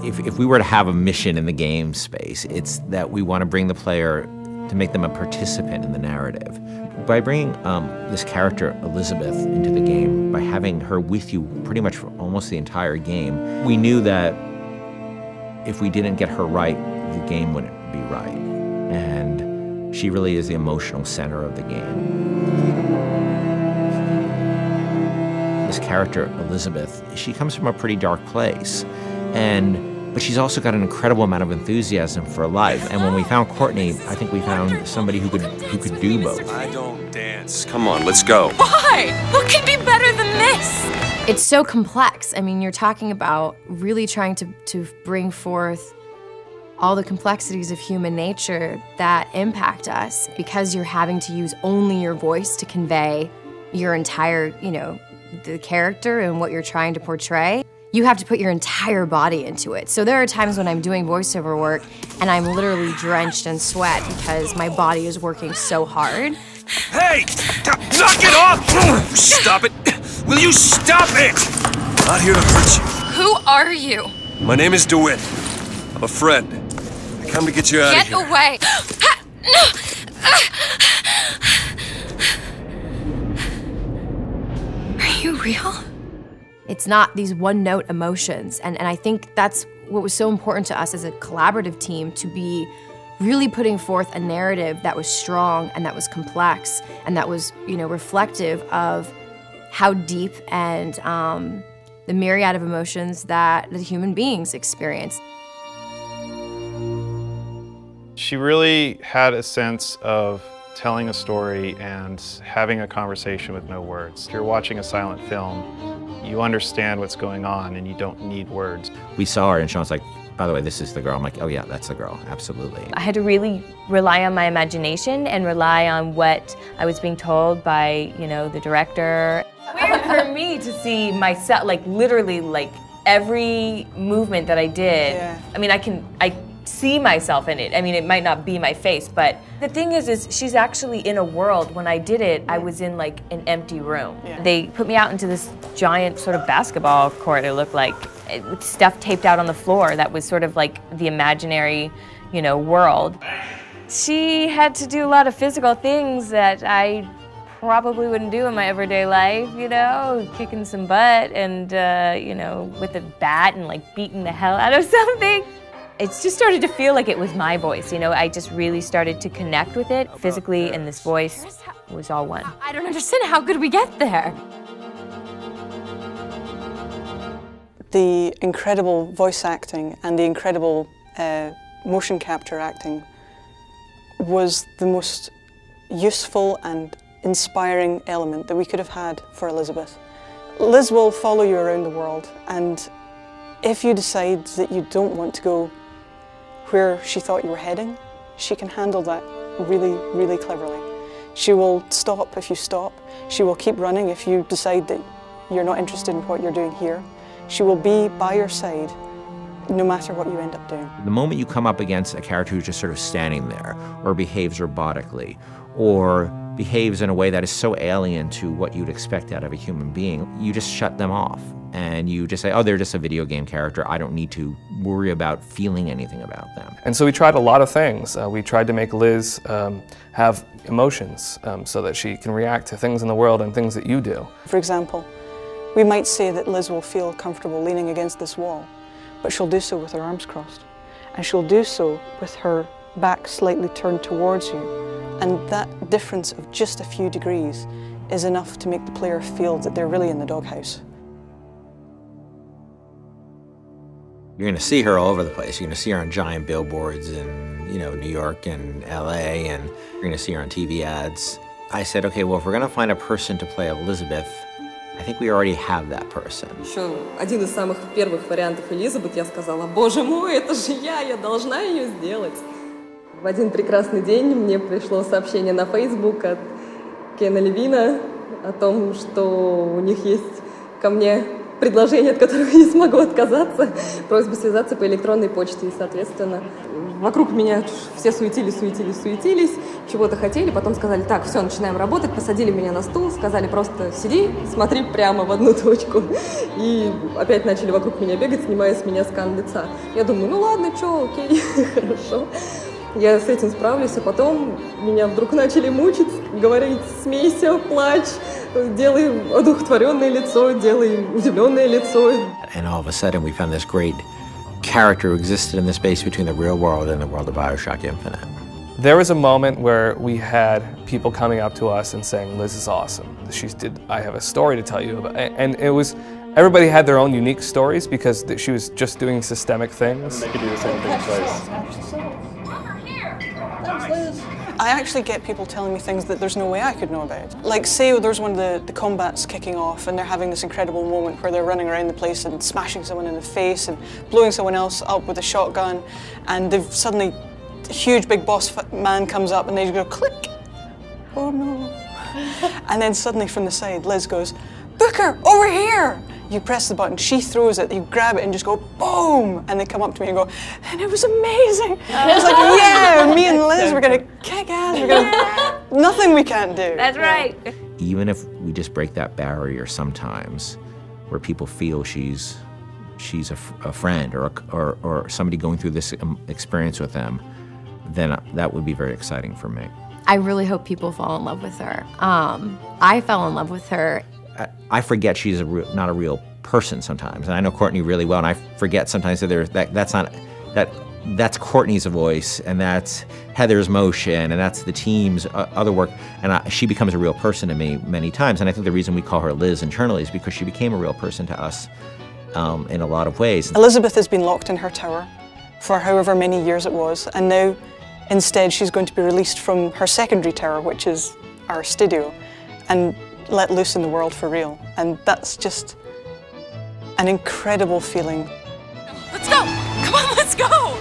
If we were to have a mission in the game space, it's that we want to bring the player to make them a participant in the narrative. By bringing this character, Elizabeth, into the game, by having her with you pretty much for almost the entire game, we knew that if we didn't get her right, the game wouldn't be right. And she really is the emotional center of the game. This character, Elizabeth, she comes from a pretty dark place. But she's also got an incredible amount of enthusiasm for life. And when we found Courtney, I think we found somebody who could do both. I don't dance. Come on, let's go. Why? What could be better than this? It's so complex. I mean, you're talking about really trying to bring forth all the complexities of human nature that impact us because you're having to use only your voice to convey your entire, the character and what you're trying to portray. You have to put your entire body into it. So there are times when I'm doing voiceover work and I'm literally drenched in sweat because my body is working so hard. Hey! Knock it off! Stop it! Will you stop it? I'm not here to hurt you. Who are you? My name is DeWitt. I'm a friend. I come to get you out of here. Get away! Are you real? It's not these one-note emotions, and I think that's what was so important to us as a collaborative team, to be really putting forth a narrative that was strong and that was complex and that was, reflective of how deep and the myriad of emotions that human beings experience. She really had a sense of telling a story and having a conversation with no words. If you're watching a silent film, you understand what's going on and you don't need words. We saw her and Sean's like, by the way, this is the girl. I'm like, oh yeah, that's the girl, absolutely. I had to really rely on my imagination and rely on what I was being told by, the director. Weird for me to see myself, literally, every movement that I did. Yeah. I mean, I see myself in it. I mean, it might not be my face, but the thing is she's actually in a world. When I did it, I was in an empty room. Yeah. They put me out into this giant sort of basketball court, it looked like, with stuff taped out on the floor that was sort of like the imaginary, world. She had to do a lot of physical things that I probably wouldn't do in my everyday life, kicking some butt and, with a bat and beating the hell out of something. It just started to feel like it was my voice, I just really started to connect with it physically, and this voice was all one. I don't understand, how could we get there? The incredible voice acting and the incredible motion capture acting was the most useful and inspiring element that we could have had for Elizabeth. Liz will follow you around the world, and if you decide that you don't want to go where she thought you were heading, she can handle that really, really cleverly. She will stop if you stop. She will keep running if you decide that you're not interested in what you're doing here. She will be by your side no matter what you end up doing. The moment you come up against a character who's just sort of standing there, or behaves robotically, or behaves in a way that is so alien to what you'd expect out of a human being, you just shut them off. And you just say, oh, they're just a video game character. I don't need to worry about feeling anything about them. And so we tried a lot of things. We tried to make Liz have emotions so that she can react to things in the world and things that you do. For example, we might say that Liz will feel comfortable leaning against this wall, but she'll do so with her arms crossed. And she'll do so with her back slightly turned towards you. And that difference of just a few degrees is enough to make the player feel that they're really in the doghouse. You're going to see her all over the place. You're going to see her on giant billboards in, New York and LA, and you're going to see her on TV ads. I said, okay, well, if we're going to find a person to play Elizabeth, I think we already have that person. Еще один из самых первых вариантов Элизабет, я сказала, боже мой, это же я должна ее сделать. В один прекрасный день мне пришло сообщение на Facebook от Кена Левина о том, что у них есть ко мне предложение, от которого я не смогу отказаться. Просьба связаться по электронной почте. И, соответственно, вокруг меня все суетились, чего-то хотели. Потом сказали, так, все, начинаем работать. Посадили меня на стул, сказали, просто сиди, смотри прямо в одну точку. И опять начали вокруг меня бегать, снимая с меня скан лица. Я думаю, ну ладно, что, окей, хорошо. Я с этим справлюсь, а потом меня вдруг начали мучить, говорить, смейся, плачь, делай одухотворенное лицо, делай удивленное лицо. And all of a sudden we found this great character who existed in the space between the real world and the world of BioShock Infinite. There was a moment where we had people coming up to us and saying, Liz is awesome. I have a story to tell you about. And it was, everybody had their own unique stories because she was just doing systemic things. They could do the same thing twice. I actually get people telling me things that there's no way I could know about. Like, say there's one of the combats kicking off and they're having this incredible moment where they're running around the place and smashing someone in the face and blowing someone else up with a shotgun, and they've suddenly, a huge big boss man comes up and they just go click. Oh no. And then suddenly from the side, Liz goes, Booker, over here! You press the button, she throws it, you grab it and just go boom! And they come up to me and go, and it was amazing! I was like, yeah, me and Liz, we're gonna kick ass, we're gonna, nothing we can't do. That's right. Even if we just break that barrier sometimes, where people feel she's a friend or somebody going through this experience with them, then that would be very exciting for me. I really hope people fall in love with her. I fell in love with her. I forget she's not a real person sometimes, and I know Courtney really well, and I forget sometimes that that's Courtney's voice, and that's Heather's motion, and that's the team's other work, and she becomes a real person to me many times. And I think the reason we call her Liz internally is because she became a real person to us in a lot of ways. Elizabeth has been locked in her tower for however many years it was, and now instead she's going to be released from her secondary tower, which is our studio, and let loose in the world for real. And that's just an incredible feeling. Let's go! Come on, let's go!